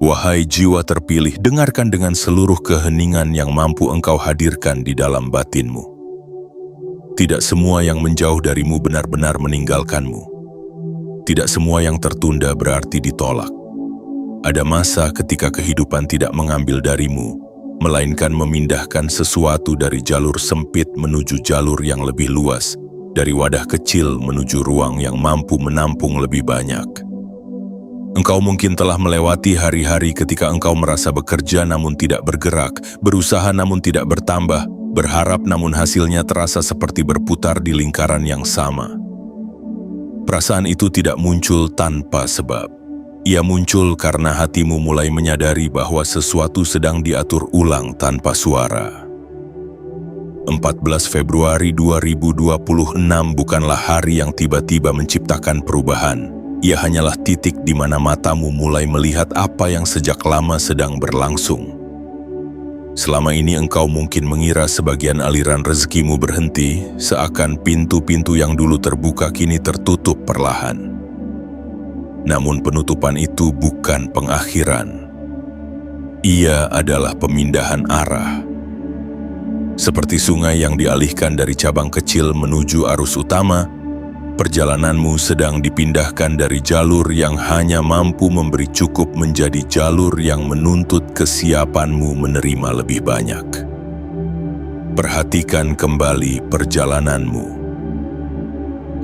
Wahai jiwa terpilih, dengarkan dengan seluruh keheningan yang mampu engkau hadirkan di dalam batinmu. Tidak semua yang menjauh darimu benar-benar meninggalkanmu. Tidak semua yang tertunda berarti ditolak. Ada masa ketika kehidupan tidak mengambil darimu, melainkan memindahkan sesuatu dari jalur sempit menuju jalur yang lebih luas, dari wadah kecil menuju ruang yang mampu menampung lebih banyak. Engkau mungkin telah melewati hari-hari ketika engkau merasa bekerja namun tidak bergerak, berusaha namun tidak bertambah, berharap namun hasilnya terasa seperti berputar di lingkaran yang sama. Perasaan itu tidak muncul tanpa sebab. Ia muncul karena hatimu mulai menyadari bahwa sesuatu sedang diatur ulang tanpa suara. 14 Februari 2026 bukanlah hari yang tiba-tiba menciptakan perubahan. Ia hanyalah titik di mana matamu mulai melihat apa yang sejak lama sedang berlangsung. Selama ini engkau mungkin mengira sebagian aliran rezekimu berhenti, seakan pintu-pintu yang dulu terbuka kini tertutup perlahan. Namun penutupan itu bukan pengakhiran. Ia adalah pemindahan arah. Seperti sungai yang dialihkan dari cabang kecil menuju arus utama, perjalananmu sedang dipindahkan dari jalur yang hanya mampu memberi cukup menjadi jalur yang menuntut kesiapanmu menerima lebih banyak. Perhatikan kembali perjalananmu.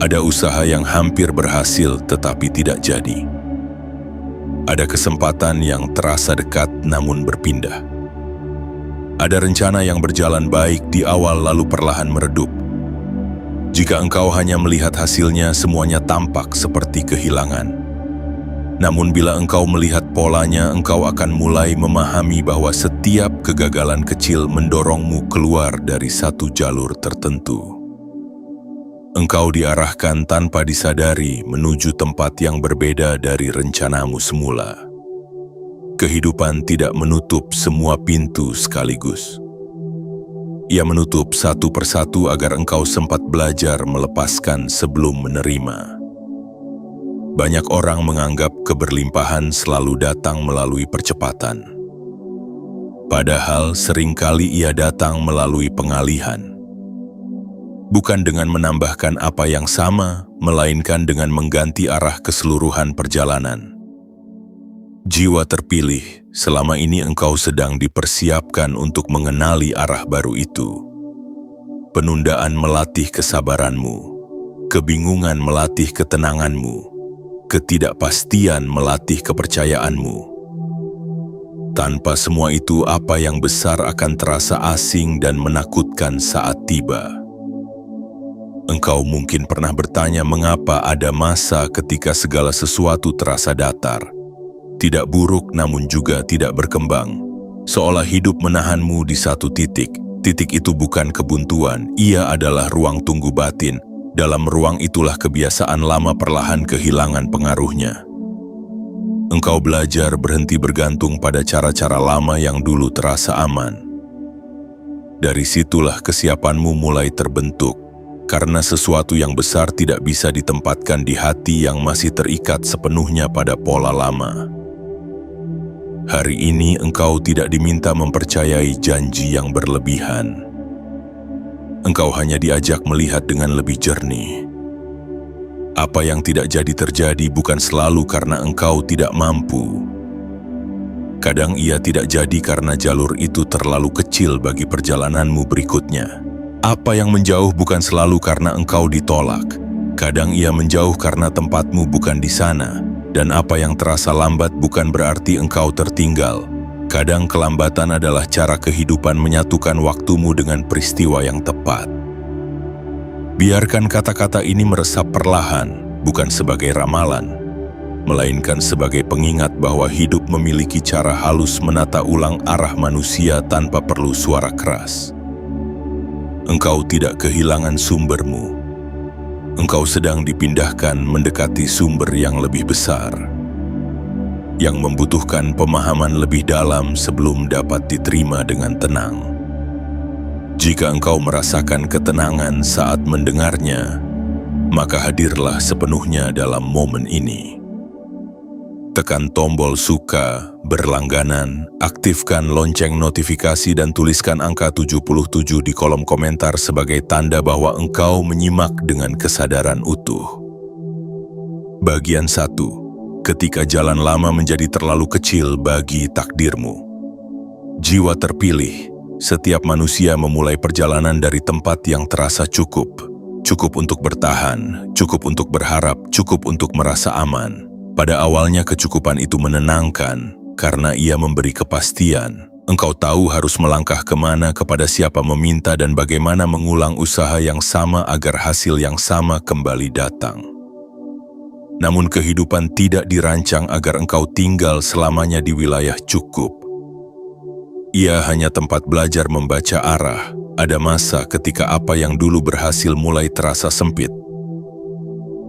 Ada usaha yang hampir berhasil tetapi tidak jadi. Ada kesempatan yang terasa dekat namun berpindah. Ada rencana yang berjalan baik di awal lalu perlahan meredup. Jika engkau hanya melihat hasilnya, semuanya tampak seperti kehilangan. Namun bila engkau melihat polanya, engkau akan mulai memahami bahwa setiap kegagalan kecil mendorongmu keluar dari satu jalur tertentu. Engkau diarahkan tanpa disadari menuju tempat yang berbeda dari rencanamu semula. Kehidupan tidak menutup semua pintu sekaligus. Ia menutup satu persatu agar engkau sempat belajar melepaskan sebelum menerima. Banyak orang menganggap keberlimpahan selalu datang melalui percepatan. Padahal seringkali ia datang melalui pengalihan. Bukan dengan menambahkan apa yang sama, melainkan dengan mengganti arah keseluruhan perjalanan. Jiwa terpilih, selama ini engkau sedang dipersiapkan untuk mengenali arah baru itu. Penundaan melatih kesabaranmu, kebingungan melatih ketenanganmu, ketidakpastian melatih kepercayaanmu. Tanpa semua itu, apa yang besar akan terasa asing dan menakutkan saat tiba. Engkau mungkin pernah bertanya mengapa ada masa ketika segala sesuatu terasa datar. Tidak buruk namun juga tidak berkembang. Seolah hidup menahanmu di satu titik. Titik itu bukan kebuntuan, ia adalah ruang tunggu batin. Dalam ruang itulah kebiasaan lama perlahan kehilangan pengaruhnya. Engkau belajar berhenti bergantung pada cara-cara lama yang dulu terasa aman. Dari situlah kesiapanmu mulai terbentuk, karena sesuatu yang besar tidak bisa ditempatkan di hati yang masih terikat sepenuhnya pada pola lama. Hari ini engkau tidak diminta mempercayai janji yang berlebihan. Engkau hanya diajak melihat dengan lebih jernih. Apa yang tidak jadi terjadi bukan selalu karena engkau tidak mampu. Kadang ia tidak jadi karena jalur itu terlalu kecil bagi perjalananmu berikutnya. Apa yang menjauh bukan selalu karena engkau ditolak. Kadang ia menjauh karena tempatmu bukan di sana. Dan apa yang terasa lambat bukan berarti engkau tertinggal. Kadang kelambatan adalah cara kehidupan menyatukan waktumu dengan peristiwa yang tepat. Biarkan kata-kata ini meresap perlahan, bukan sebagai ramalan, melainkan sebagai pengingat bahwa hidup memiliki cara halus menata ulang arah manusia tanpa perlu suara keras. Engkau tidak kehilangan sumbermu. Engkau sedang dipindahkan mendekati sumber yang lebih besar, yang membutuhkan pemahaman lebih dalam sebelum dapat diterima dengan tenang. Jika engkau merasakan ketenangan saat mendengarnya, maka hadirlah sepenuhnya dalam momen ini. tekan tombol suka, berlangganan, aktifkan lonceng notifikasi dan tuliskan angka 77 di kolom komentar sebagai tanda bahwa engkau menyimak dengan kesadaran utuh. Bagian 1. Ketika jalan lama menjadi terlalu kecil bagi takdirmu. Jiwa terpilih. Setiap manusia memulai perjalanan dari tempat yang terasa cukup. Cukup untuk bertahan, cukup untuk berharap, cukup untuk merasa aman. Pada awalnya kecukupan itu menenangkan, karena ia memberi kepastian. Engkau tahu harus melangkah kemana, kepada siapa meminta, dan bagaimana mengulang usaha yang sama agar hasil yang sama kembali datang. Namun kehidupan tidak dirancang agar engkau tinggal selamanya di wilayah cukup. Ia hanya tempat belajar membaca arah. Ada masa ketika apa yang dulu berhasil mulai terasa sempit.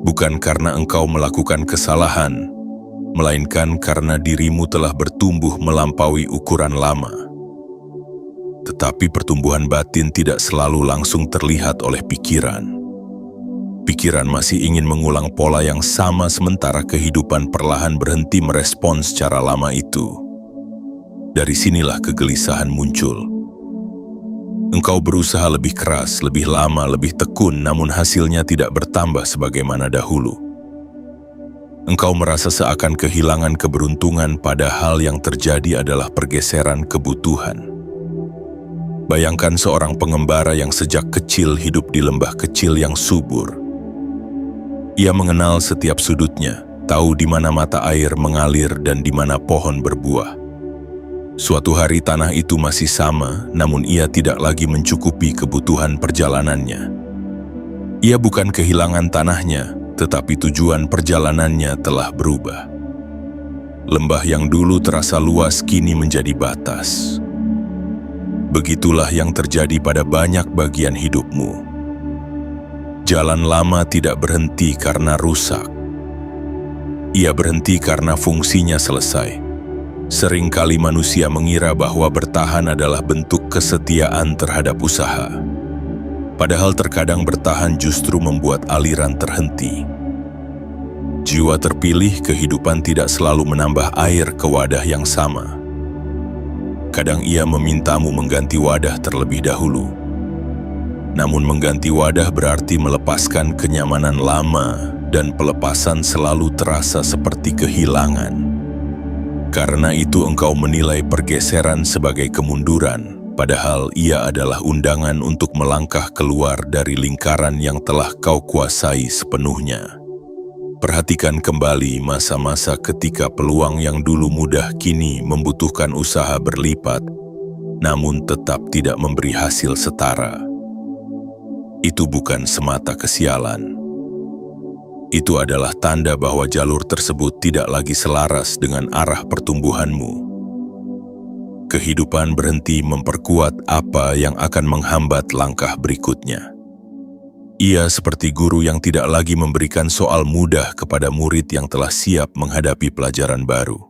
Bukan karena engkau melakukan kesalahan, melainkan karena dirimu telah bertumbuh melampaui ukuran lama. Tetapi pertumbuhan batin tidak selalu langsung terlihat oleh pikiran. Pikiran masih ingin mengulang pola yang sama sementara kehidupan perlahan berhenti merespons secara lama itu. Dari sinilah kegelisahan muncul. Engkau berusaha lebih keras, lebih lama, lebih tekun, namun hasilnya tidak bertambah sebagaimana dahulu. Engkau merasa seakan kehilangan keberuntungan, padahal yang terjadi adalah pergeseran kebutuhan. Bayangkan seorang pengembara yang sejak kecil hidup di lembah kecil yang subur. Ia mengenal setiap sudutnya, tahu di mana mata air mengalir dan di mana pohon berbuah. Suatu hari tanah itu masih sama, namun ia tidak lagi mencukupi kebutuhan perjalanannya. Ia bukan kehilangan tanahnya, tetapi tujuan perjalanannya telah berubah. Lembah yang dulu terasa luas kini menjadi batas. Begitulah yang terjadi pada banyak bagian hidupmu. Jalan lama tidak berhenti karena rusak. Ia berhenti karena fungsinya selesai. Seringkali manusia mengira bahwa bertahan adalah bentuk kesetiaan terhadap usaha. Padahal terkadang bertahan justru membuat aliran terhenti. Jiwa terpilih, kehidupan tidak selalu menambah air ke wadah yang sama. Kadang ia memintamu mengganti wadah terlebih dahulu. Namun mengganti wadah berarti melepaskan kenyamanan lama, dan pelepasan selalu terasa seperti kehilangan. Karena itu engkau menilai pergeseran sebagai kemunduran, padahal ia adalah undangan untuk melangkah keluar dari lingkaran yang telah kau kuasai sepenuhnya. Perhatikan kembali masa-masa ketika peluang yang dulu mudah kini membutuhkan usaha berlipat, namun tetap tidak memberi hasil setara. Itu bukan semata kesialan. Itu adalah tanda bahwa jalur tersebut tidak lagi selaras dengan arah pertumbuhanmu. Kehidupan berhenti memperkuat apa yang akan menghambat langkah berikutnya. Ia seperti guru yang tidak lagi memberikan soal mudah kepada murid yang telah siap menghadapi pelajaran baru.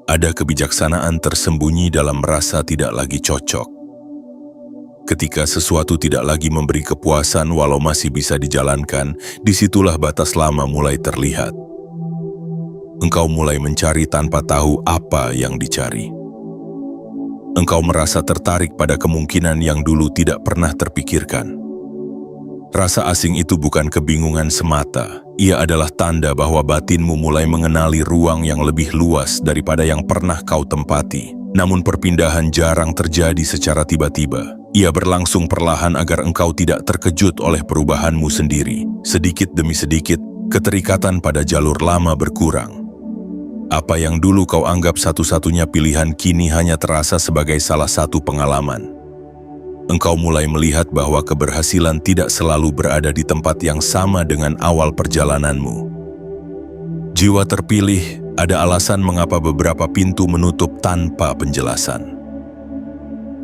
Ada kebijaksanaan tersembunyi dalam merasa tidak lagi cocok. Ketika sesuatu tidak lagi memberi kepuasan walau masih bisa dijalankan, disitulah batas lama mulai terlihat. Engkau mulai mencari tanpa tahu apa yang dicari. Engkau merasa tertarik pada kemungkinan yang dulu tidak pernah terpikirkan. Rasa asing itu bukan kebingungan semata, ia adalah tanda bahwa batinmu mulai mengenali ruang yang lebih luas daripada yang pernah kau tempati. Namun perpindahan jarang terjadi secara tiba-tiba. Ia berlangsung perlahan agar engkau tidak terkejut oleh perubahanmu sendiri. Sedikit demi sedikit, keterikatan pada jalur lama berkurang. Apa yang dulu kau anggap satu-satunya pilihan kini hanya terasa sebagai salah satu pengalaman. Engkau mulai melihat bahwa keberhasilan tidak selalu berada di tempat yang sama dengan awal perjalananmu. Jiwa terpilih, ada alasan mengapa beberapa pintu menutup tanpa penjelasan.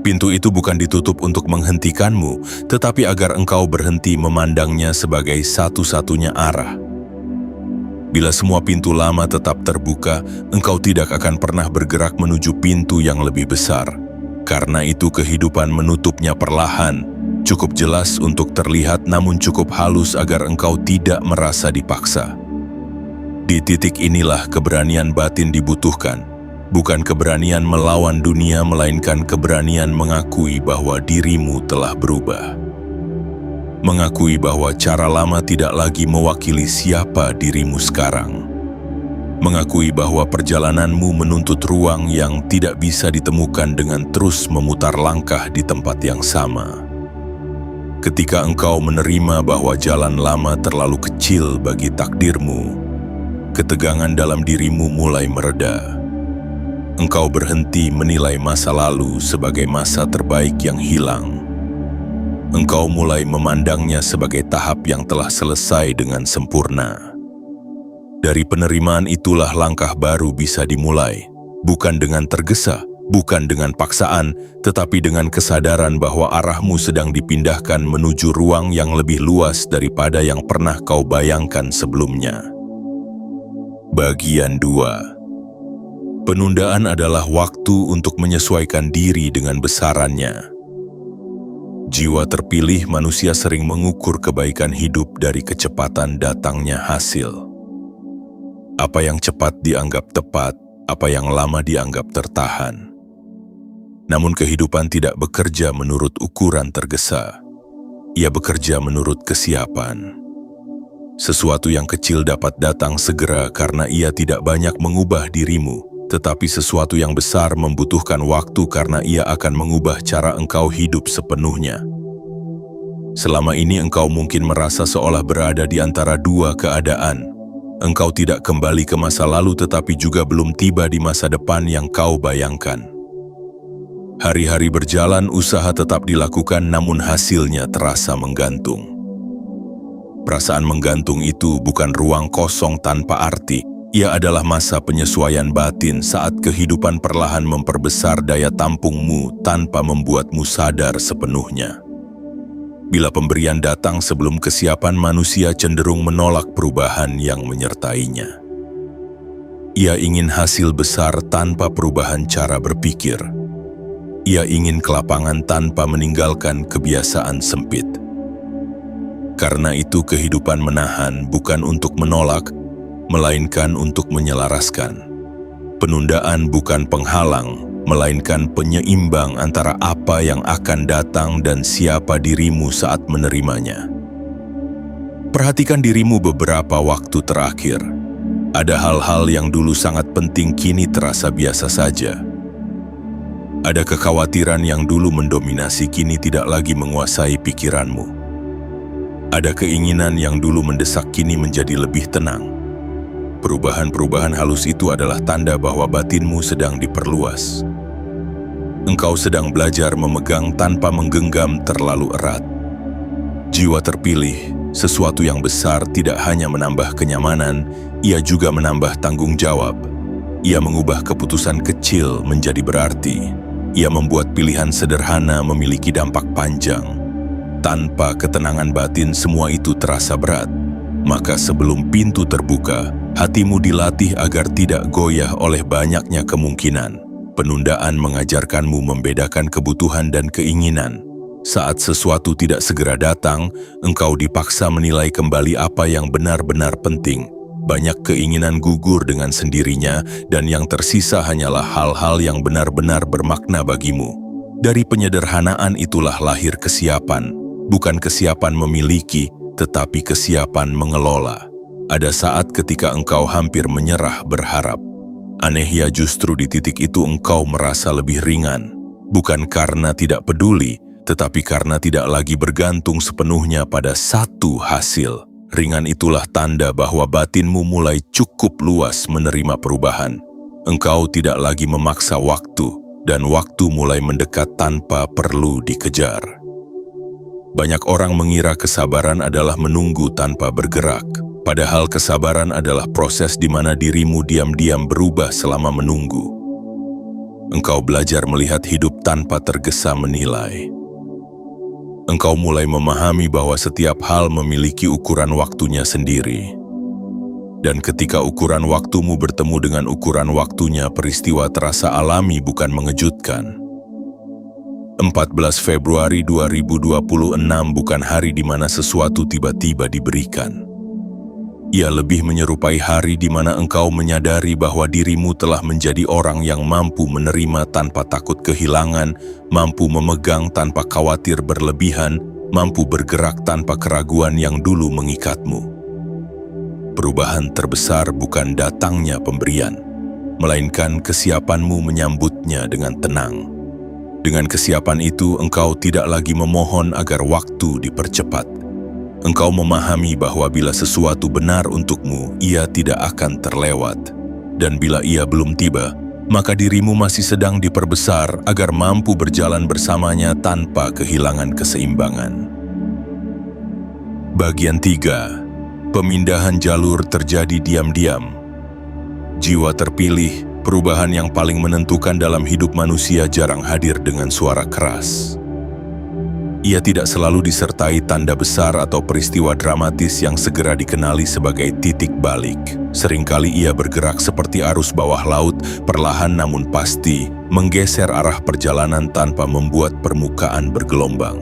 Pintu itu bukan ditutup untuk menghentikanmu, tetapi agar engkau berhenti memandangnya sebagai satu-satunya arah. Bila semua pintu lama tetap terbuka, engkau tidak akan pernah bergerak menuju pintu yang lebih besar. Karena itu kehidupan menutupnya perlahan, cukup jelas untuk terlihat namun cukup halus agar engkau tidak merasa dipaksa. Di titik inilah keberanian batin dibutuhkan, bukan keberanian melawan dunia, melainkan keberanian mengakui bahwa dirimu telah berubah. Mengakui bahwa cara lama tidak lagi mewakili siapa dirimu sekarang. Mengakui bahwa perjalananmu menuntut ruang yang tidak bisa ditemukan dengan terus memutar langkah di tempat yang sama. Ketika engkau menerima bahwa jalan lama terlalu kecil bagi takdirmu, ketegangan dalam dirimu mulai mereda. Engkau berhenti menilai masa lalu sebagai masa terbaik yang hilang. Engkau mulai memandangnya sebagai tahap yang telah selesai dengan sempurna. Dari penerimaan itulah langkah baru bisa dimulai, bukan dengan tergesa, bukan dengan paksaan, tetapi dengan kesadaran bahwa arahmu sedang dipindahkan menuju ruang yang lebih luas daripada yang pernah kau bayangkan sebelumnya. Bagian 2. Penundaan adalah waktu untuk menyesuaikan diri dengan besarannya. Jiwa terpilih manusia sering mengukur kebaikan hidup dari kecepatan datangnya hasil. Apa yang cepat dianggap tepat, apa yang lama dianggap tertahan. Namun kehidupan tidak bekerja menurut ukuran tergesa. Ia bekerja menurut kesiapan. Sesuatu yang kecil dapat datang segera karena ia tidak banyak mengubah dirimu. Tetapi sesuatu yang besar membutuhkan waktu karena ia akan mengubah cara engkau hidup sepenuhnya. Selama ini engkau mungkin merasa seolah berada di antara dua keadaan. Engkau tidak kembali ke masa lalu tetapi juga belum tiba di masa depan yang kau bayangkan. Hari-hari berjalan, usaha tetap dilakukan namun hasilnya terasa menggantung. Perasaan menggantung itu bukan ruang kosong tanpa arti. Ia adalah masa penyesuaian batin saat kehidupan perlahan memperbesar daya tampungmu tanpa membuatmu sadar sepenuhnya. Bila pemberian datang sebelum kesiapan, manusia cenderung menolak perubahan yang menyertainya. Ia ingin hasil besar tanpa perubahan cara berpikir. Ia ingin kelapangan tanpa meninggalkan kebiasaan sempit. Karena itu kehidupan menahan bukan untuk menolak, melainkan untuk menyelaraskan. Penundaan bukan penghalang, melainkan penyeimbang antara apa yang akan datang dan siapa dirimu saat menerimanya. Perhatikan dirimu beberapa waktu terakhir. Ada hal-hal yang dulu sangat penting kini terasa biasa saja. Ada kekhawatiran yang dulu mendominasi kini tidak lagi menguasai pikiranmu. Ada keinginan yang dulu mendesak kini menjadi lebih tenang. Perubahan-perubahan halus itu adalah tanda bahwa batinmu sedang diperluas. Engkau sedang belajar memegang tanpa menggenggam terlalu erat. Jiwa terpilih, sesuatu yang besar tidak hanya menambah kenyamanan, ia juga menambah tanggung jawab. Ia mengubah keputusan kecil menjadi berarti. Ia membuat pilihan sederhana memiliki dampak panjang. Tanpa ketenangan batin semua itu terasa berat. Maka sebelum pintu terbuka, hatimu dilatih agar tidak goyah oleh banyaknya kemungkinan. Penundaan mengajarkanmu membedakan kebutuhan dan keinginan. Saat sesuatu tidak segera datang, engkau dipaksa menilai kembali apa yang benar-benar penting. Banyak keinginan gugur dengan sendirinya, dan yang tersisa hanyalah hal-hal yang benar-benar bermakna bagimu. Dari penyederhanaan itulah lahir kesiapan, bukan kesiapan memiliki, tetapi kesiapan mengelola. Ada saat ketika engkau hampir menyerah berharap. Anehnya justru di titik itu engkau merasa lebih ringan. Bukan karena tidak peduli, tetapi karena tidak lagi bergantung sepenuhnya pada satu hasil. Ringan itulah tanda bahwa batinmu mulai cukup luas menerima perubahan. Engkau tidak lagi memaksa waktu, dan waktu mulai mendekat tanpa perlu dikejar. Banyak orang mengira kesabaran adalah menunggu tanpa bergerak. Padahal kesabaran adalah proses di mana dirimu diam-diam berubah selama menunggu. Engkau belajar melihat hidup tanpa tergesa menilai. Engkau mulai memahami bahwa setiap hal memiliki ukuran waktunya sendiri. Dan ketika ukuran waktumu bertemu dengan ukuran waktunya, peristiwa terasa alami bukan mengejutkan. 14 Februari 2026 bukan hari di mana sesuatu tiba-tiba diberikan. Ia lebih menyerupai hari di mana engkau menyadari bahwa dirimu telah menjadi orang yang mampu menerima tanpa takut kehilangan, mampu memegang tanpa khawatir berlebihan, mampu bergerak tanpa keraguan yang dulu mengikatmu. Perubahan terbesar bukan datangnya pemberian, melainkan kesiapanmu menyambutnya dengan tenang. Dengan kesiapan itu, engkau tidak lagi memohon agar waktu dipercepat. Engkau memahami bahwa bila sesuatu benar untukmu, ia tidak akan terlewat. Dan bila ia belum tiba, maka dirimu masih sedang diperbesar agar mampu berjalan bersamanya tanpa kehilangan keseimbangan. Bagian 3. Pemindahan jalur terjadi diam-diam. Jiwa terpilih, perubahan yang paling menentukan dalam hidup manusia jarang hadir dengan suara keras. Ia tidak selalu disertai tanda besar atau peristiwa dramatis yang segera dikenali sebagai titik balik. Seringkali ia bergerak seperti arus bawah laut, perlahan namun pasti, menggeser arah perjalanan tanpa membuat permukaan bergelombang.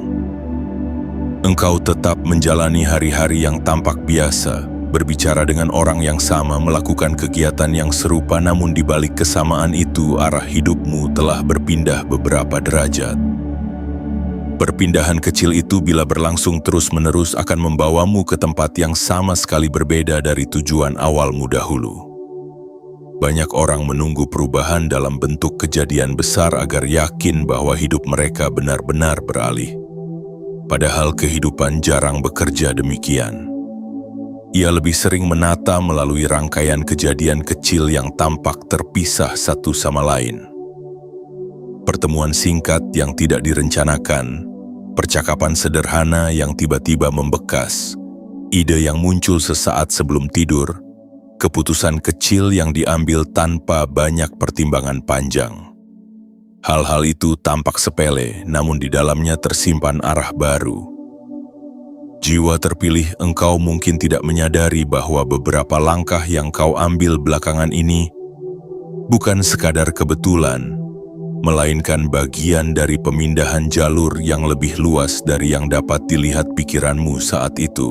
Engkau tetap menjalani hari-hari yang tampak biasa, berbicara dengan orang yang sama, melakukan kegiatan yang serupa, namun di balik kesamaan itu arah hidupmu telah berpindah beberapa derajat. Perpindahan kecil itu bila berlangsung terus-menerus akan membawamu ke tempat yang sama sekali berbeda dari tujuan awalmu dahulu. Banyak orang menunggu perubahan dalam bentuk kejadian besar agar yakin bahwa hidup mereka benar-benar beralih. Padahal kehidupan jarang bekerja demikian. Ia lebih sering menata melalui rangkaian kejadian kecil yang tampak terpisah satu sama lain. Pertemuan singkat yang tidak direncanakan, percakapan sederhana yang tiba-tiba membekas, ide yang muncul sesaat sebelum tidur, keputusan kecil yang diambil tanpa banyak pertimbangan panjang. Hal-hal itu tampak sepele, namun di dalamnya tersimpan arah baru. Jiwa terpilih, engkau mungkin tidak menyadari bahwa beberapa langkah yang kau ambil belakangan ini bukan sekadar kebetulan, melainkan bagian dari pemindahan jalur yang lebih luas dari yang dapat dilihat pikiranmu saat itu.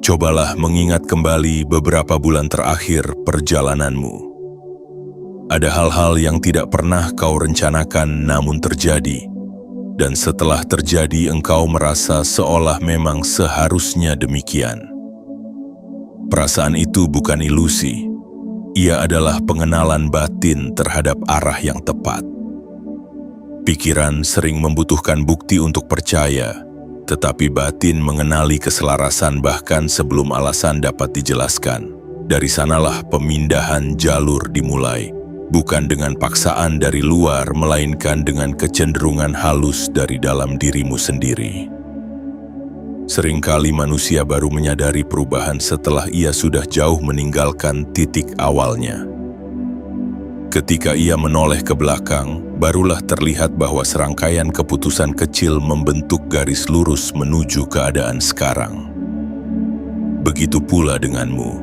Cobalah mengingat kembali beberapa bulan terakhir perjalananmu. Ada hal-hal yang tidak pernah kau rencanakan namun terjadi, dan setelah terjadi engkau merasa seolah memang seharusnya demikian. Perasaan itu bukan ilusi. Ia adalah pengenalan batin terhadap arah yang tepat. Pikiran sering membutuhkan bukti untuk percaya, tetapi batin mengenali keselarasan bahkan sebelum alasan dapat dijelaskan. Dari sanalah pemindahan jalur dimulai, bukan dengan paksaan dari luar, melainkan dengan kecenderungan halus dari dalam dirimu sendiri. Seringkali manusia baru menyadari perubahan setelah ia sudah jauh meninggalkan titik awalnya. Ketika ia menoleh ke belakang, barulah terlihat bahwa serangkaian keputusan kecil membentuk garis lurus menuju keadaan sekarang. Begitu pula denganmu.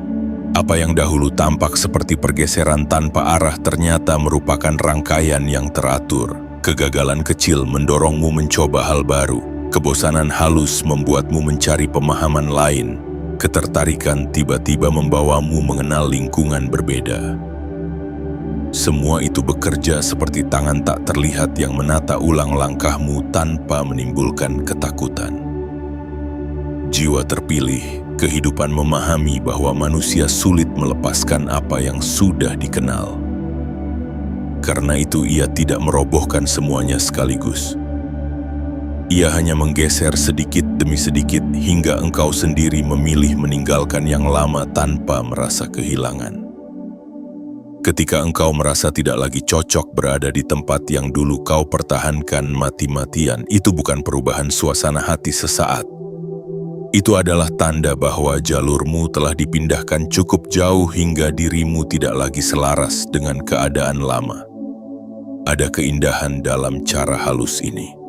Apa yang dahulu tampak seperti pergeseran tanpa arah ternyata merupakan rangkaian yang teratur. Kegagalan kecil mendorongmu mencoba hal baru. Kebosanan halus membuatmu mencari pemahaman lain. Ketertarikan tiba-tiba membawamu mengenal lingkungan berbeda. Semua itu bekerja seperti tangan tak terlihat yang menata ulang langkahmu tanpa menimbulkan ketakutan. Jiwa terpilih, kehidupan memahami bahwa manusia sulit melepaskan apa yang sudah dikenal. Karena itu ia tidak merobohkan semuanya sekaligus. Ia hanya menggeser sedikit demi sedikit hingga engkau sendiri memilih meninggalkan yang lama tanpa merasa kehilangan. Ketika engkau merasa tidak lagi cocok berada di tempat yang dulu kau pertahankan mati-matian, itu bukan perubahan suasana hati sesaat. Itu adalah tanda bahwa jalurmu telah dipindahkan cukup jauh hingga dirimu tidak lagi selaras dengan keadaan lama. Ada keindahan dalam cara halus ini.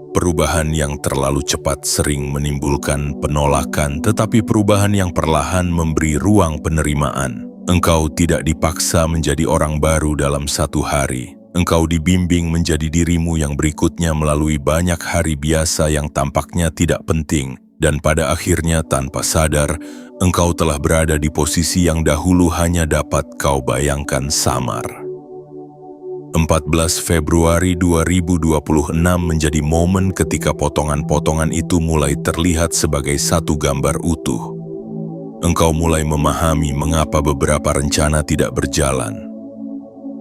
Perubahan yang terlalu cepat sering menimbulkan penolakan, tetapi perubahan yang perlahan memberi ruang penerimaan. Engkau tidak dipaksa menjadi orang baru dalam satu hari. Engkau dibimbing menjadi dirimu yang berikutnya melalui banyak hari biasa yang tampaknya tidak penting, Dan pada akhirnya tanpa sadar, engkau telah berada di posisi yang dahulu hanya dapat kau bayangkan samar. 14 Februari 2026 menjadi momen ketika potongan-potongan itu mulai terlihat sebagai satu gambar utuh. Engkau mulai memahami mengapa beberapa rencana tidak berjalan,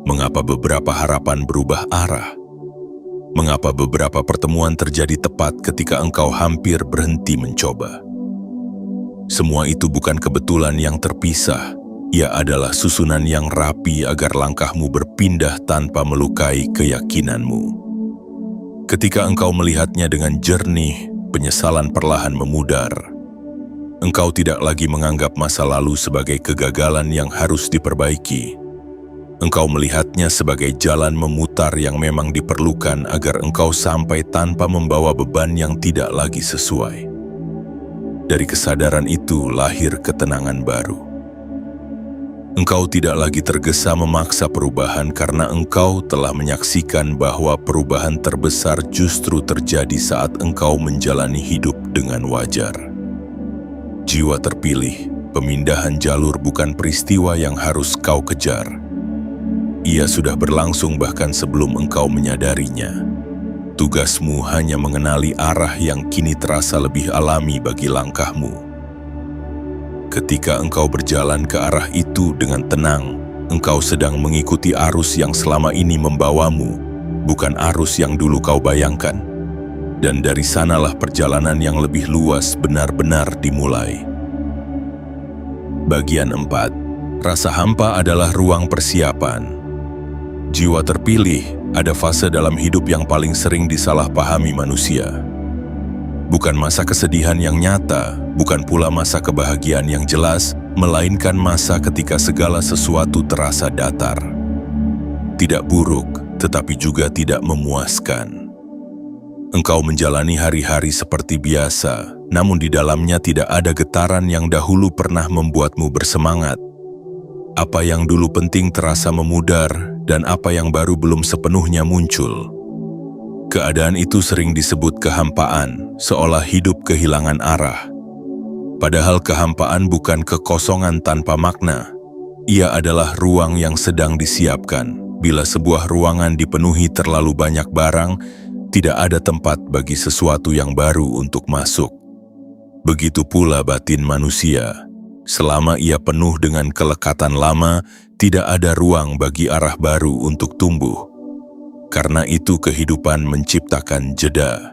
mengapa beberapa harapan berubah arah, mengapa beberapa pertemuan terjadi tepat ketika engkau hampir berhenti mencoba. Semua itu bukan kebetulan yang terpisah. Ia adalah susunan yang rapi agar langkahmu berpindah tanpa melukai keyakinanmu. Ketika engkau melihatnya dengan jernih, penyesalan perlahan memudar. Engkau tidak lagi menganggap masa lalu sebagai kegagalan yang harus diperbaiki. Engkau melihatnya sebagai jalan memutar yang memang diperlukan agar engkau sampai tanpa membawa beban yang tidak lagi sesuai. Dari kesadaran itu lahir ketenangan baru. Engkau tidak lagi tergesa memaksa perubahan karena engkau telah menyaksikan bahwa perubahan terbesar justru terjadi saat engkau menjalani hidup dengan wajar. Jiwa terpilih, pemindahan jalur bukan peristiwa yang harus kau kejar. Ia sudah berlangsung bahkan sebelum engkau menyadarinya. Tugasmu hanya mengenali arah yang kini terasa lebih alami bagi langkahmu. Ketika engkau berjalan ke arah itu dengan tenang, engkau sedang mengikuti arus yang selama ini membawamu, bukan arus yang dulu kau bayangkan. Dan dari sanalah perjalanan yang lebih luas benar-benar dimulai. Bagian 4. Rasa hampa adalah ruang persiapan. Jiwa terpilih ada fase dalam hidup yang paling sering disalahpahami manusia. Bukan masa kesedihan yang nyata, bukan pula masa kebahagiaan yang jelas, melainkan masa ketika segala sesuatu terasa datar. Tidak buruk, tetapi juga tidak memuaskan. Engkau menjalani hari-hari seperti biasa, namun di dalamnya tidak ada getaran yang dahulu pernah membuatmu bersemangat. Apa yang dulu penting terasa memudar, dan apa yang baru belum sepenuhnya muncul. Keadaan itu sering disebut kehampaan, seolah hidup kehilangan arah. Padahal kehampaan bukan kekosongan tanpa makna. Ia adalah ruang yang sedang disiapkan. Bila sebuah ruangan dipenuhi terlalu banyak barang, tidak ada tempat bagi sesuatu yang baru untuk masuk. Begitu pula batin manusia. Selama ia penuh dengan kelekatan lama, tidak ada ruang bagi arah baru untuk tumbuh. Karena itu kehidupan menciptakan jeda.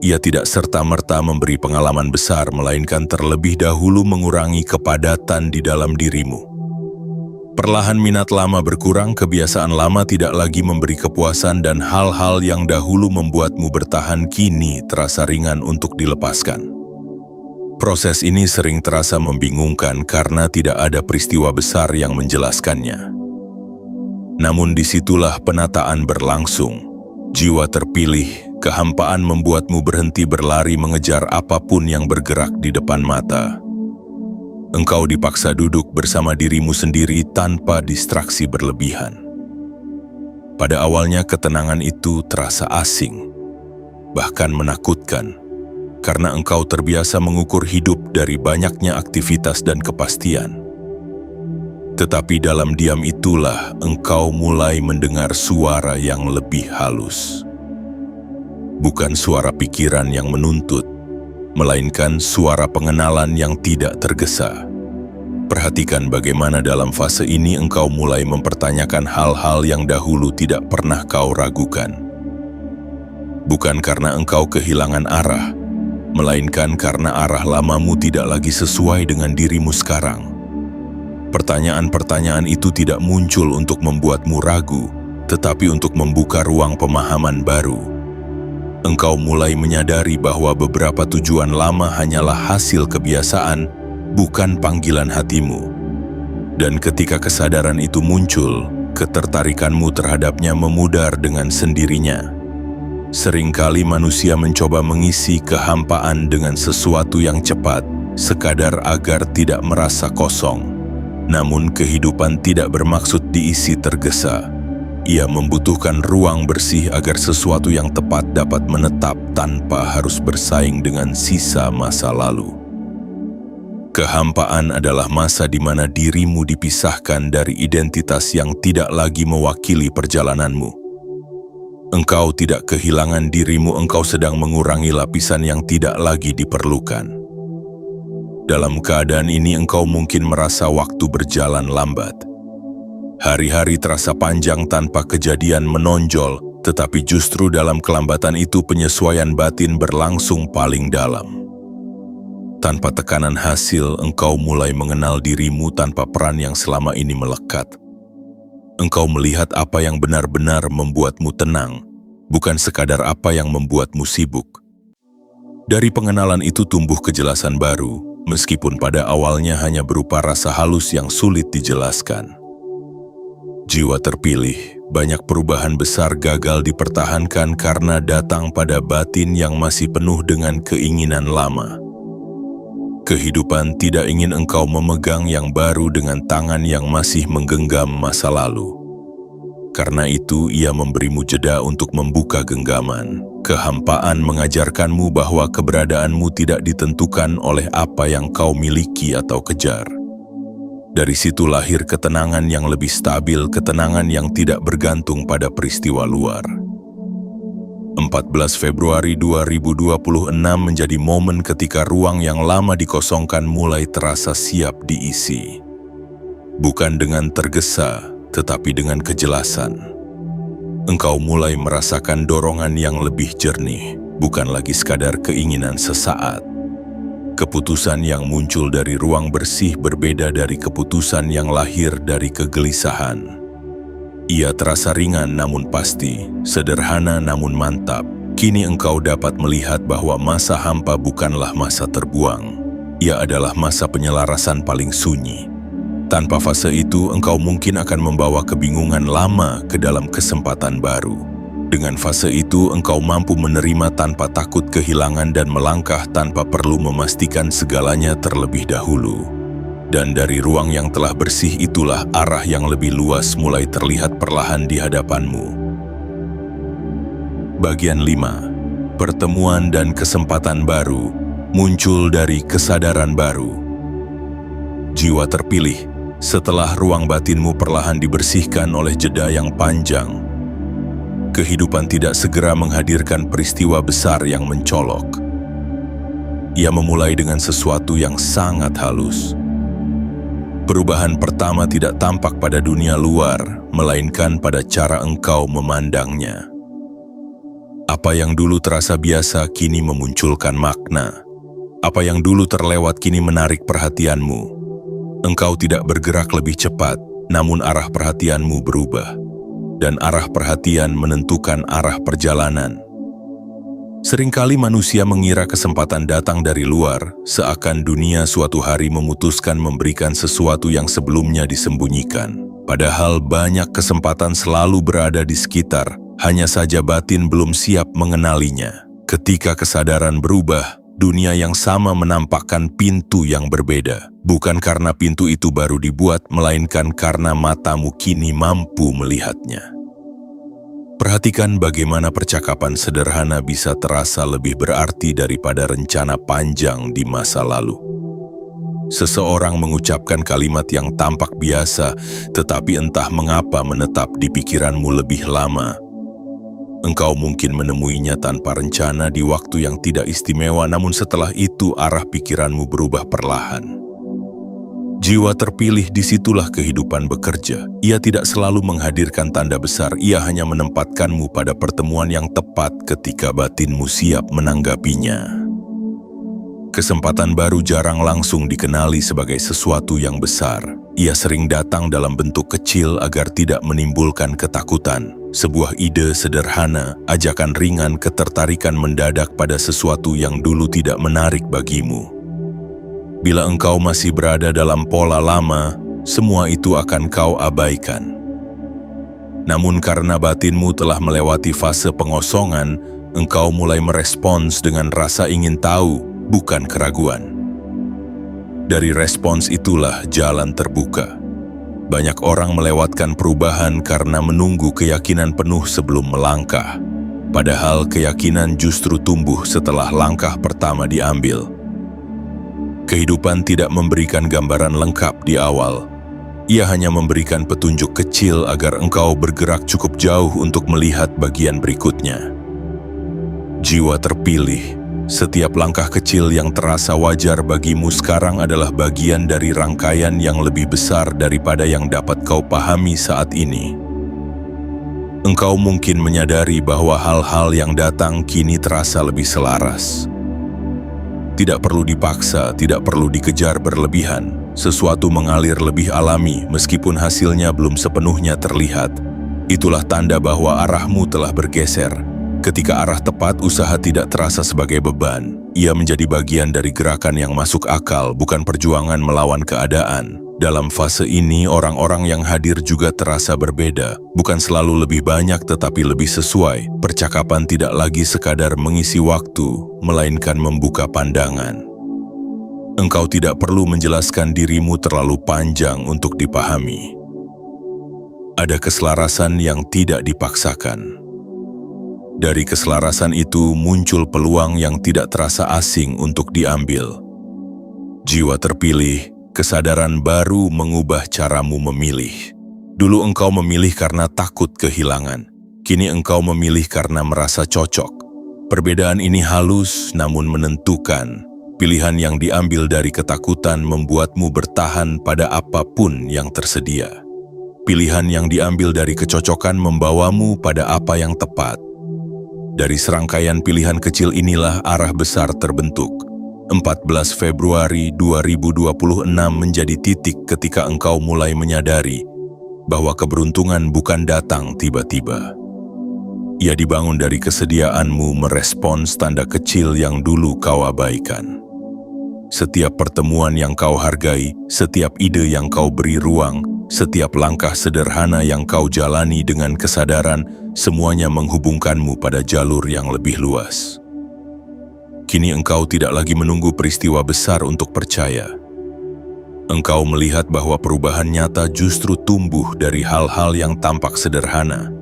Ia tidak serta-merta memberi pengalaman besar, melainkan terlebih dahulu mengurangi kepadatan di dalam dirimu. Perlahan minat lama berkurang, kebiasaan lama tidak lagi memberi kepuasan, dan hal-hal yang dahulu membuatmu bertahan kini terasa ringan untuk dilepaskan. Proses ini sering terasa membingungkan karena tidak ada peristiwa besar yang menjelaskannya. Namun disitulah penataan berlangsung. Jiwa terpilih, kehampaan membuatmu berhenti berlari mengejar apapun yang bergerak di depan mata. Engkau dipaksa duduk bersama dirimu sendiri tanpa distraksi berlebihan. Pada awalnya ketenangan itu terasa asing, bahkan menakutkan, karena engkau terbiasa mengukur hidup dari banyaknya aktivitas dan kepastian. Tetapi dalam diam itulah engkau mulai mendengar suara yang lebih halus. Bukan suara pikiran yang menuntut, melainkan suara pengenalan yang tidak tergesa. Perhatikan bagaimana dalam fase ini engkau mulai mempertanyakan hal-hal yang dahulu tidak pernah kau ragukan. Bukan karena engkau kehilangan arah, melainkan karena arah lamamu tidak lagi sesuai dengan dirimu sekarang. Pertanyaan-pertanyaan itu tidak muncul untuk membuatmu ragu, tetapi untuk membuka ruang pemahaman baru. Engkau mulai menyadari bahwa beberapa tujuan lama hanyalah hasil kebiasaan, bukan panggilan hatimu. Dan ketika kesadaran itu muncul, ketertarikanmu terhadapnya memudar dengan sendirinya. Seringkali manusia mencoba mengisi kehampaan dengan sesuatu yang cepat, sekadar agar tidak merasa kosong. Namun kehidupan tidak bermaksud diisi tergesa. Ia membutuhkan ruang bersih agar sesuatu yang tepat dapat menetap tanpa harus bersaing dengan sisa masa lalu. Kehampaan adalah masa di mana dirimu dipisahkan dari identitas yang tidak lagi mewakili perjalananmu. Engkau tidak kehilangan dirimu, engkau sedang mengurangi lapisan yang tidak lagi diperlukan. Dalam keadaan ini engkau mungkin merasa waktu berjalan lambat. Hari-hari terasa panjang tanpa kejadian menonjol, tetapi justru dalam kelambatan itu penyesuaian batin berlangsung paling dalam. Tanpa tekanan hasil, engkau mulai mengenal dirimu tanpa peran yang selama ini melekat. Engkau melihat apa yang benar-benar membuatmu tenang, bukan sekadar apa yang membuatmu sibuk. Dari pengenalan itu tumbuh kejelasan baru, meskipun pada awalnya hanya berupa rasa halus yang sulit dijelaskan. Jiwa terpilih, banyak perubahan besar gagal dipertahankan karena datang pada batin yang masih penuh dengan keinginan lama. Kehidupan tidak ingin engkau memegang yang baru dengan tangan yang masih menggenggam masa lalu. Karena itu, ia memberimu jeda untuk membuka genggaman. Kehampaan mengajarkanmu bahwa keberadaanmu tidak ditentukan oleh apa yang kau miliki atau kejar. Dari situ lahir ketenangan yang lebih stabil, ketenangan yang tidak bergantung pada peristiwa luar. 14 Februari 2026 menjadi momen ketika ruang yang lama dikosongkan mulai terasa siap diisi. Bukan dengan tergesa, tetapi dengan kejelasan. Engkau mulai merasakan dorongan yang lebih jernih, bukan lagi sekadar keinginan sesaat. Keputusan yang muncul dari ruang bersih berbeda dari keputusan yang lahir dari kegelisahan. Ia terasa ringan namun pasti, sederhana namun mantap. Kini engkau dapat melihat bahwa masa hampa bukanlah masa terbuang. Ia adalah masa penyelarasan paling sunyi. Tanpa fase itu, engkau mungkin akan membawa kebingungan lama ke dalam kesempatan baru. Dengan fase itu, engkau mampu menerima tanpa takut kehilangan dan melangkah tanpa perlu memastikan segalanya terlebih dahulu. Dan dari ruang yang telah bersih itulah arah yang lebih luas mulai terlihat perlahan di hadapanmu. Bagian 5. Pertemuan dan kesempatan baru muncul dari kesadaran baru. Jiwa terpilih, setelah ruang batinmu perlahan dibersihkan oleh jeda yang panjang, kehidupan tidak segera menghadirkan peristiwa besar yang mencolok. Ia memulai dengan sesuatu yang sangat halus. Perubahan pertama tidak tampak pada dunia luar, melainkan pada cara engkau memandangnya. Apa yang dulu terasa biasa kini memunculkan makna. Apa yang dulu terlewat kini menarik perhatianmu. Engkau tidak bergerak lebih cepat, namun arah perhatianmu berubah. Dan arah perhatian menentukan arah perjalanan. Seringkali manusia mengira kesempatan datang dari luar, seakan dunia suatu hari memutuskan memberikan sesuatu yang sebelumnya disembunyikan. Padahal banyak kesempatan selalu berada di sekitar, hanya saja batin belum siap mengenalinya. Ketika kesadaran berubah, dunia yang sama menampakkan pintu yang berbeda. Bukan karena pintu itu baru dibuat, melainkan karena matamu kini mampu melihatnya. Perhatikan bagaimana percakapan sederhana bisa terasa lebih berarti daripada rencana panjang di masa lalu. Seseorang mengucapkan kalimat yang tampak biasa, tetapi entah mengapa menetap di pikiranmu lebih lama. Engkau mungkin menemuinya tanpa rencana di waktu yang tidak istimewa, namun setelah itu arah pikiranmu berubah perlahan. Jiwa terpilih, disitulah kehidupan bekerja. Ia tidak selalu menghadirkan tanda besar, ia hanya menempatkanmu pada pertemuan yang tepat ketika batinmu siap menanggapinya. Kesempatan baru jarang langsung dikenali sebagai sesuatu yang besar. Ia sering datang dalam bentuk kecil agar tidak menimbulkan ketakutan. Sebuah ide sederhana, ajakan ringan, ketertarikan mendadak pada sesuatu yang dulu tidak menarik bagimu. Bila engkau masih berada dalam pola lama, semua itu akan kau abaikan. Namun karena batinmu telah melewati fase pengosongan, engkau mulai merespons dengan rasa ingin tahu, bukan keraguan. Dari respons itulah jalan terbuka. Banyak orang melewatkan perubahan karena menunggu keyakinan penuh sebelum melangkah. Padahal keyakinan justru tumbuh setelah langkah pertama diambil. Kehidupan tidak memberikan gambaran lengkap di awal. Ia hanya memberikan petunjuk kecil agar engkau bergerak cukup jauh untuk melihat bagian berikutnya. Jiwa terpilih. Setiap langkah kecil yang terasa wajar bagimu sekarang adalah bagian dari rangkaian yang lebih besar daripada yang dapat kau pahami saat ini. Engkau mungkin menyadari bahwa hal-hal yang datang kini terasa lebih selaras. Tidak perlu dipaksa, tidak perlu dikejar berlebihan. Sesuatu mengalir lebih alami meskipun hasilnya belum sepenuhnya terlihat. Itulah tanda bahwa arahmu telah bergeser. Ketika arah tepat, usaha tidak terasa sebagai beban. Ia menjadi bagian dari gerakan yang masuk akal, bukan perjuangan melawan keadaan. Dalam fase ini, orang-orang yang hadir juga terasa berbeda. Bukan selalu lebih banyak tetapi lebih sesuai. Percakapan tidak lagi sekadar mengisi waktu, melainkan membuka pandangan. Engkau tidak perlu menjelaskan dirimu terlalu panjang untuk dipahami. Ada keselarasan yang tidak dipaksakan. Dari keselarasan itu muncul peluang yang tidak terasa asing untuk diambil. Jiwa terpilih, kesadaran baru mengubah caramu memilih. Dulu engkau memilih karena takut kehilangan. Kini engkau memilih karena merasa cocok. Perbedaan ini halus namun menentukan. Pilihan yang diambil dari ketakutan membuatmu bertahan pada apapun yang tersedia. Pilihan yang diambil dari kecocokan membawamu pada apa yang tepat. Dari serangkaian pilihan kecil inilah arah besar terbentuk. 14 Februari 2026 menjadi titik ketika engkau mulai menyadari bahwa keberuntungan bukan datang tiba-tiba. Ia dibangun dari kesediaanmu merespons tanda kecil yang dulu kau abaikan. Setiap pertemuan yang kau hargai, setiap ide yang kau beri ruang, setiap langkah sederhana yang kau jalani dengan kesadaran, semuanya menghubungkanmu pada jalur yang lebih luas. Kini engkau tidak lagi menunggu peristiwa besar untuk percaya. Engkau melihat bahwa perubahan nyata justru tumbuh dari hal-hal yang tampak sederhana.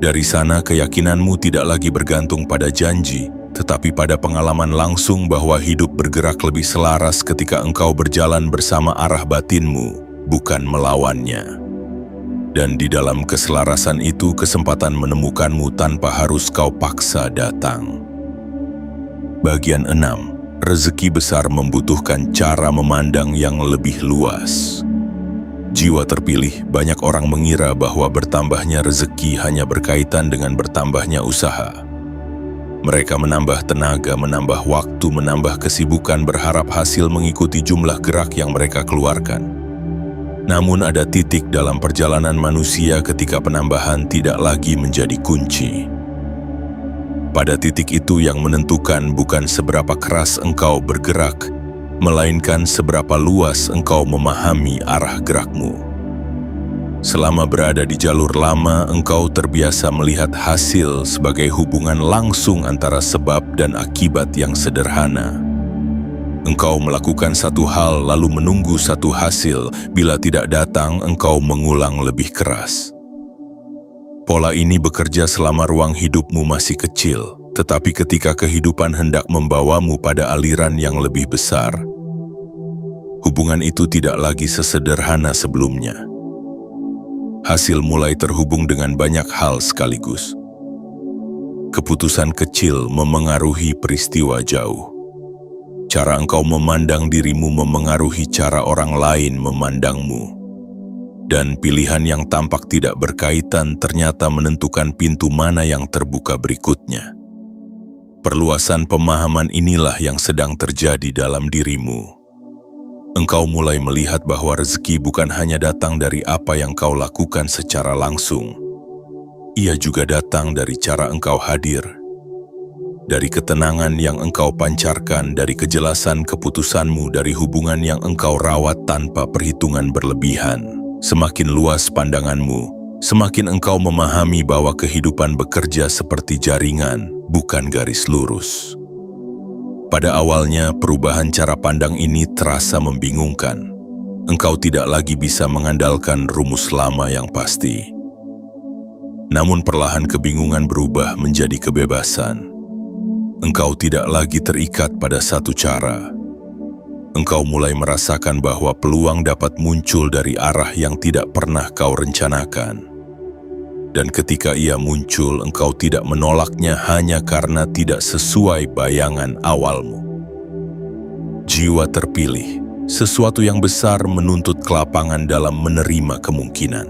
Dari sana keyakinanmu tidak lagi bergantung pada janji, tetapi pada pengalaman langsung bahwa hidup bergerak lebih selaras ketika engkau berjalan bersama arah batinmu, bukan melawannya. Dan di dalam keselarasan itu kesempatan menemukanmu tanpa harus kau paksa datang. Bagian 6. Rezeki besar membutuhkan cara memandang yang lebih luas. Jiwa terpilih, banyak orang mengira bahwa bertambahnya rezeki hanya berkaitan dengan bertambahnya usaha. Mereka menambah tenaga, menambah waktu, menambah kesibukan berharap hasil mengikuti jumlah gerak yang mereka keluarkan. Namun ada titik dalam perjalanan manusia ketika penambahan tidak lagi menjadi kunci. Pada titik itu yang menentukan bukan seberapa keras engkau bergerak, melainkan seberapa luas engkau memahami arah gerakmu. Selama berada di jalur lama, engkau terbiasa melihat hasil sebagai hubungan langsung antara sebab dan akibat yang sederhana. Engkau melakukan satu hal lalu menunggu satu hasil, bila tidak datang engkau mengulang lebih keras. Pola ini bekerja selama ruang hidupmu masih kecil, tetapi ketika kehidupan hendak membawamu pada aliran yang lebih besar, hubungan itu tidak lagi sesederhana sebelumnya. Hasil mulai terhubung dengan banyak hal sekaligus. Keputusan kecil memengaruhi peristiwa jauh. Cara engkau memandang dirimu memengaruhi cara orang lain memandangmu. Dan pilihan yang tampak tidak berkaitan ternyata menentukan pintu mana yang terbuka berikutnya. Perluasan pemahaman inilah yang sedang terjadi dalam dirimu. Engkau mulai melihat bahwa rezeki bukan hanya datang dari apa yang kau lakukan secara langsung. Ia juga datang dari cara engkau hadir. Dari ketenangan yang engkau pancarkan, dari kejelasan keputusanmu, dari hubungan yang engkau rawat tanpa perhitungan berlebihan. Semakin luas pandanganmu, semakin engkau memahami bahwa kehidupan bekerja seperti jaringan, bukan garis lurus. Pada awalnya, perubahan cara pandang ini terasa membingungkan. engkau tidak lagi bisa mengandalkan rumus lama yang pasti. Namun perlahan kebingungan berubah menjadi kebebasan. Engkau tidak lagi terikat pada satu cara. Engkau mulai merasakan bahwa peluang dapat muncul dari arah yang tidak pernah kau rencanakan. Dan ketika ia muncul, engkau tidak menolaknya hanya karena tidak sesuai bayangan awalmu. Jiwa terpilih, sesuatu yang besar menuntut kelapangan dalam menerima kemungkinan.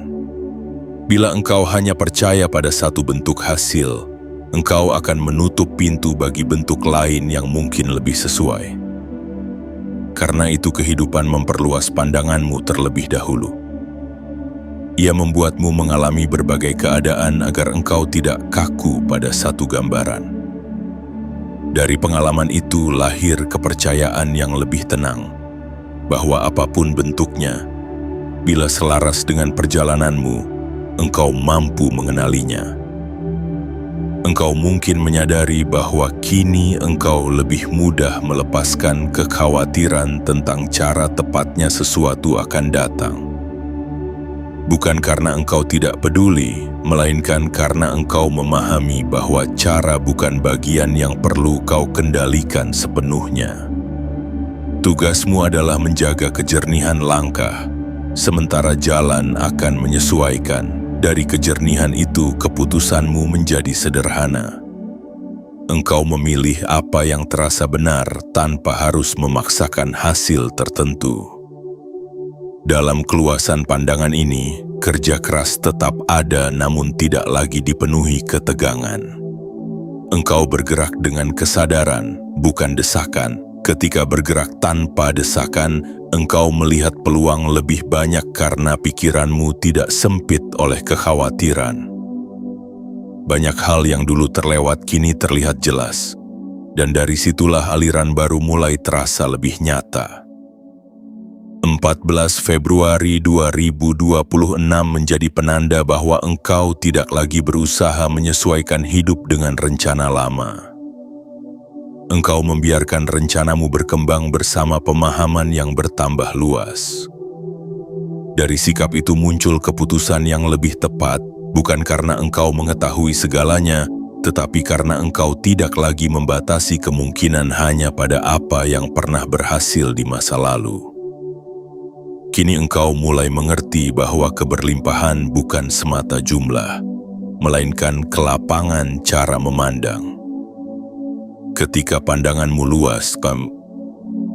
Bila engkau hanya percaya pada satu bentuk hasil, engkau akan menutup pintu bagi bentuk lain yang mungkin lebih sesuai. Karena itu kehidupan memperluas pandanganmu terlebih dahulu. Ia membuatmu mengalami berbagai keadaan agar engkau tidak kaku pada satu gambaran. Dari pengalaman itu lahir kepercayaan yang lebih tenang, bahwa apapun bentuknya, bila selaras dengan perjalananmu, engkau mampu mengenalinya. Engkau mungkin menyadari bahwa kini engkau lebih mudah melepaskan kekhawatiran tentang cara tepatnya sesuatu akan datang. Bukan karena engkau tidak peduli, melainkan karena engkau memahami bahwa cara bukan bagian yang perlu kau kendalikan sepenuhnya. Tugasmu adalah menjaga kejernihan langkah, sementara jalan akan menyesuaikan. Dari kejernihan itu, keputusanmu menjadi sederhana. Engkau memilih apa yang terasa benar tanpa harus memaksakan hasil tertentu. Dalam keluasan pandangan ini, kerja keras tetap ada namun tidak lagi dipenuhi ketegangan. Engkau bergerak dengan kesadaran, bukan desakan. Ketika bergerak tanpa desakan, engkau melihat peluang lebih banyak karena pikiranmu tidak sempit oleh kekhawatiran. Banyak hal yang dulu terlewat kini terlihat jelas, dan dari situlah aliran baru mulai terasa lebih nyata. 14 Februari 2026 menjadi penanda bahwa engkau tidak lagi berusaha menyesuaikan hidup dengan rencana lama. Engkau membiarkan rencanamu berkembang bersama pemahaman yang bertambah luas. Dari sikap itu muncul keputusan yang lebih tepat, bukan karena engkau mengetahui segalanya, tetapi karena engkau tidak lagi membatasi kemungkinan hanya pada apa yang pernah berhasil di masa lalu. Kini engkau mulai mengerti bahwa keberlimpahan bukan semata jumlah, melainkan kelapangan cara memandang. Ketika pandanganmu luas,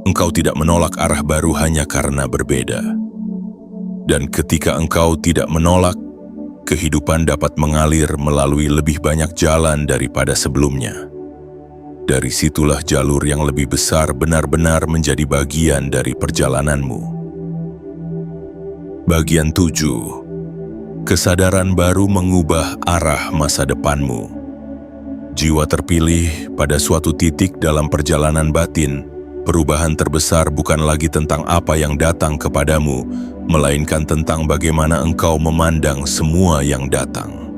engkau tidak menolak arah baru hanya karena berbeda. Dan ketika engkau tidak menolak, kehidupan dapat mengalir melalui lebih banyak jalan daripada sebelumnya. Dari situlah jalur yang lebih besar benar-benar menjadi bagian dari perjalananmu. Bagian 7. Kesadaran baru mengubah arah masa depanmu. Jiwa terpilih pada suatu titik dalam perjalanan batin, perubahan terbesar bukan lagi tentang apa yang datang kepadamu, melainkan tentang bagaimana engkau memandang semua yang datang.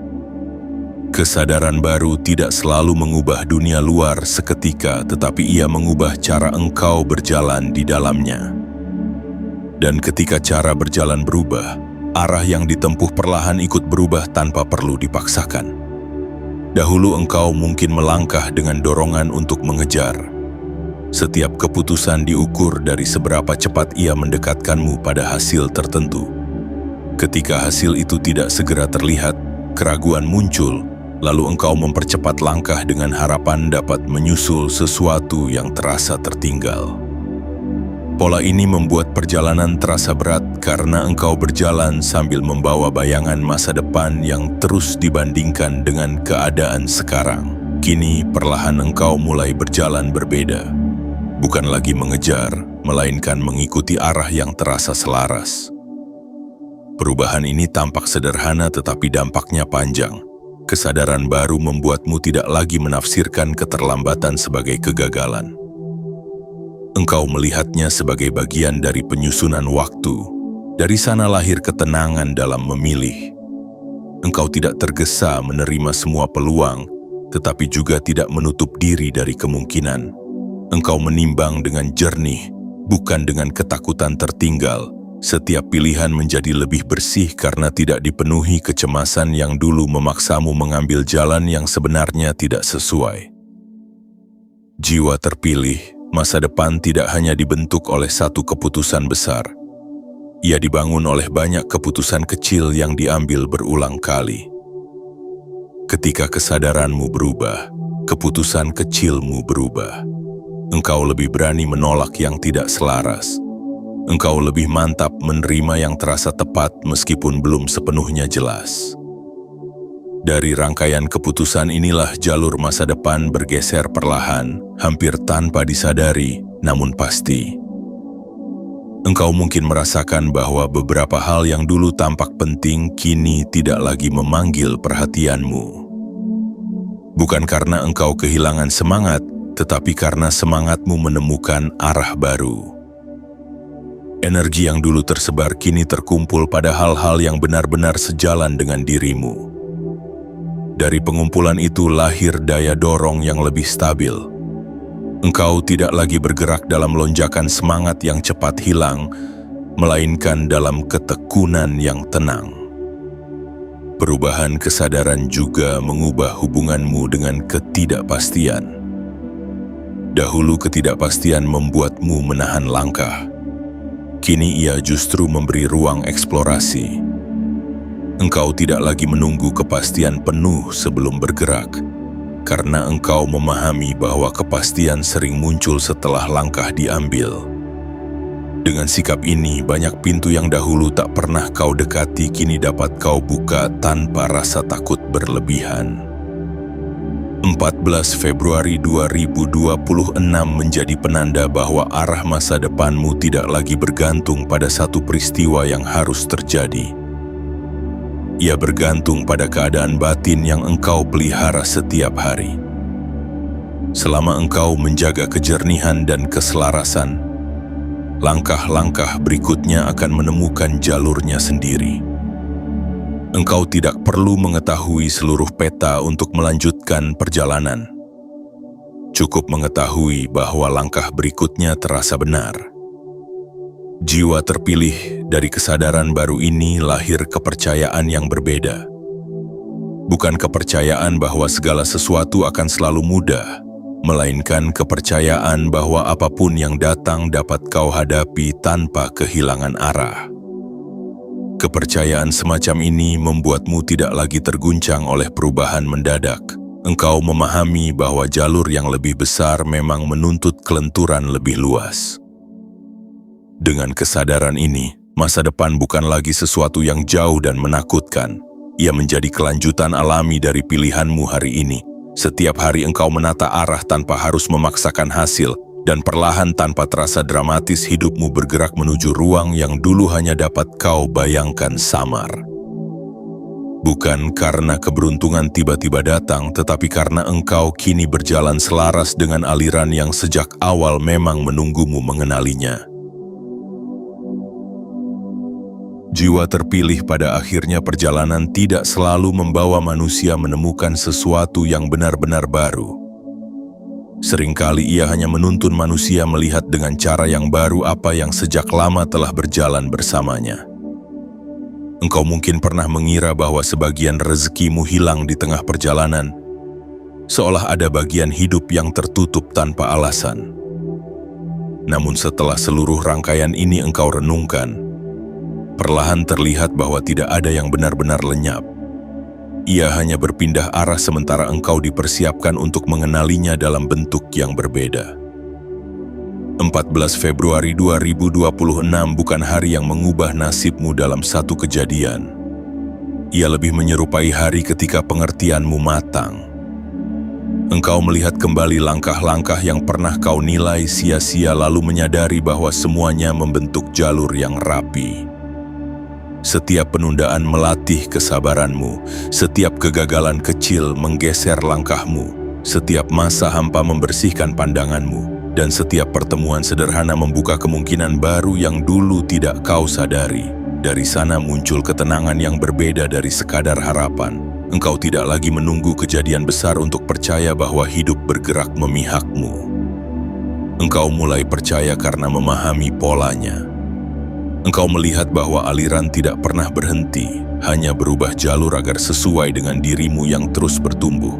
Kesadaran baru tidak selalu mengubah dunia luar seketika, tetapi ia mengubah cara engkau berjalan di dalamnya. Dan ketika cara berjalan berubah, arah yang ditempuh perlahan ikut berubah tanpa perlu dipaksakan. Dahulu engkau mungkin melangkah dengan dorongan untuk mengejar. Setiap keputusan diukur dari seberapa cepat ia mendekatkanmu pada hasil tertentu. Ketika hasil itu tidak segera terlihat, keraguan muncul, lalu engkau mempercepat langkah dengan harapan dapat menyusul sesuatu yang terasa tertinggal. Pola ini membuat perjalanan terasa berat karena engkau berjalan sambil membawa bayangan masa depan yang terus dibandingkan dengan keadaan sekarang. Kini perlahan engkau mulai berjalan berbeda. Bukan lagi mengejar, melainkan mengikuti arah yang terasa selaras. Perubahan ini tampak sederhana tetapi dampaknya panjang. Kesadaran baru membuatmu tidak lagi menafsirkan keterlambatan sebagai kegagalan. Engkau melihatnya sebagai bagian dari penyusunan waktu. Dari sana lahir ketenangan dalam memilih. Engkau tidak tergesa menerima semua peluang, tetapi juga tidak menutup diri dari kemungkinan. Engkau menimbang dengan jernih, bukan dengan ketakutan tertinggal, Setiap pilihan menjadi lebih bersih karena tidak dipenuhi kecemasan yang dulu memaksamu mengambil jalan yang sebenarnya tidak sesuai. Jiwa terpilih, masa depan tidak hanya dibentuk oleh satu keputusan besar. Ia dibangun oleh banyak keputusan kecil yang diambil berulang kali. Ketika kesadaranmu berubah, keputusan kecilmu berubah. Engkau lebih berani menolak yang tidak selaras. Engkau lebih mantap menerima yang terasa tepat meskipun belum sepenuhnya jelas. Dari rangkaian keputusan inilah jalur masa depan bergeser perlahan, hampir tanpa disadari, namun pasti. Engkau mungkin merasakan bahwa beberapa hal yang dulu tampak penting kini tidak lagi memanggil perhatianmu. Bukan karena engkau kehilangan semangat, tetapi karena semangatmu menemukan arah baru. Energi yang dulu tersebar kini terkumpul pada hal-hal yang benar-benar sejalan dengan dirimu. Dari pengumpulan itu lahir daya dorong yang lebih stabil. Engkau tidak lagi bergerak dalam lonjakan semangat yang cepat hilang, melainkan dalam ketekunan yang tenang. Perubahan kesadaran juga mengubah hubunganmu dengan ketidakpastian. Dahulu ketidakpastian membuatmu menahan langkah. Kini ia justru memberi ruang eksplorasi. Engkau tidak lagi menunggu kepastian penuh sebelum bergerak, karena engkau memahami bahwa kepastian sering muncul setelah langkah diambil. Dengan sikap ini, banyak pintu yang dahulu tak pernah kau dekati kini dapat kau buka tanpa rasa takut berlebihan. 14 Februari 2026 menjadi penanda bahwa arah masa depanmu tidak lagi bergantung pada satu peristiwa yang harus terjadi. Ia bergantung pada keadaan batin yang engkau pelihara setiap hari. Selama engkau menjaga kejernihan dan keselarasan, langkah-langkah berikutnya akan menemukan jalurnya sendiri. Engkau tidak perlu mengetahui seluruh peta untuk melanjutkan perjalanan. Cukup mengetahui bahwa langkah berikutnya terasa benar. Jiwa terpilih dari kesadaran baru ini lahir kepercayaan yang berbeda. Bukan kepercayaan bahwa segala sesuatu akan selalu mudah, melainkan kepercayaan bahwa apapun yang datang dapat kau hadapi tanpa kehilangan arah. Kepercayaan semacam ini membuatmu tidak lagi terguncang oleh perubahan mendadak. Engkau memahami bahwa jalur yang lebih besar memang menuntut kelenturan lebih luas. Dengan kesadaran ini, masa depan bukan lagi sesuatu yang jauh dan menakutkan. Ia menjadi kelanjutan alami dari pilihanmu hari ini. Setiap hari engkau menata arah tanpa harus memaksakan hasil, dan perlahan tanpa terasa dramatis hidupmu bergerak menuju ruang yang dulu hanya dapat kau bayangkan samar. Bukan karena keberuntungan tiba-tiba datang, tetapi karena engkau kini berjalan selaras dengan aliran yang sejak awal memang menunggumu mengenalinya. Jiwa terpilih pada akhirnya perjalanan tidak selalu membawa manusia menemukan sesuatu yang benar-benar baru. Seringkali ia hanya menuntun manusia melihat dengan cara yang baru apa yang sejak lama telah berjalan bersamanya. Engkau mungkin pernah mengira bahwa sebagian rezekimu hilang di tengah perjalanan, seolah ada bagian hidup yang tertutup tanpa alasan. Namun setelah seluruh rangkaian ini engkau renungkan, perlahan terlihat bahwa tidak ada yang benar-benar lenyap. Ia hanya berpindah arah sementara engkau dipersiapkan untuk mengenalinya dalam bentuk yang berbeda. 14 Februari 2026 bukan hari yang mengubah nasibmu dalam satu kejadian. Ia lebih menyerupai hari ketika pengertianmu matang. Engkau melihat kembali langkah-langkah yang pernah kau nilai sia-sia lalu menyadari bahwa semuanya membentuk jalur yang rapi. Setiap penundaan melatih kesabaranmu, setiap kegagalan kecil menggeser langkahmu, setiap masa hampa membersihkan pandanganmu, dan setiap pertemuan sederhana membuka kemungkinan baru yang dulu tidak kau sadari. Dari sana muncul ketenangan yang berbeda dari sekadar harapan. Engkau tidak lagi menunggu kejadian besar untuk percaya bahwa hidup bergerak memihakmu. Engkau mulai percaya karena memahami polanya. Engkau melihat bahwa aliran tidak pernah berhenti, hanya berubah jalur agar sesuai dengan dirimu yang terus bertumbuh.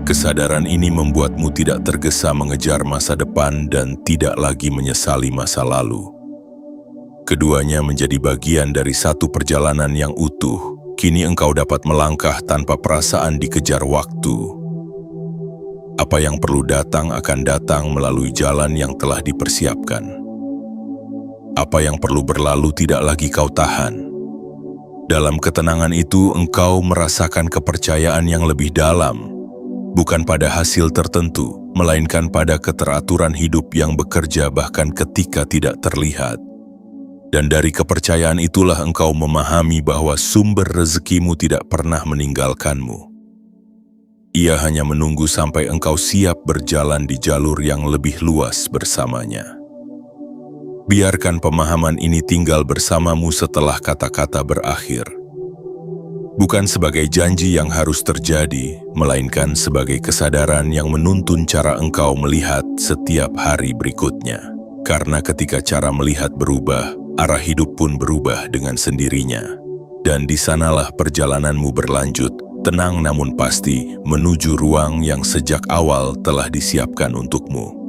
Kesadaran ini membuatmu tidak tergesa mengejar masa depan dan tidak lagi menyesali masa lalu. Keduanya menjadi bagian dari satu perjalanan yang utuh. Kini engkau dapat melangkah tanpa perasaan dikejar waktu. Apa yang perlu datang akan datang melalui jalan yang telah dipersiapkan. Apa yang perlu berlalu tidak lagi kau tahan. Dalam ketenangan itu, engkau merasakan kepercayaan yang lebih dalam, bukan pada hasil tertentu, melainkan pada keteraturan hidup yang bekerja bahkan ketika tidak terlihat. Dan dari kepercayaan itulah engkau memahami bahwa sumber rezekimu tidak pernah meninggalkanmu. Ia hanya menunggu sampai engkau siap berjalan di jalur yang lebih luas bersamanya. Biarkan pemahaman ini tinggal bersamamu setelah kata-kata berakhir. Bukan sebagai janji yang harus terjadi, melainkan sebagai kesadaran yang menuntun cara engkau melihat setiap hari berikutnya. Karena ketika cara melihat berubah, arah hidup pun berubah dengan sendirinya. Dan di sanalah perjalananmu berlanjut, tenang namun pasti, menuju ruang yang sejak awal telah disiapkan untukmu.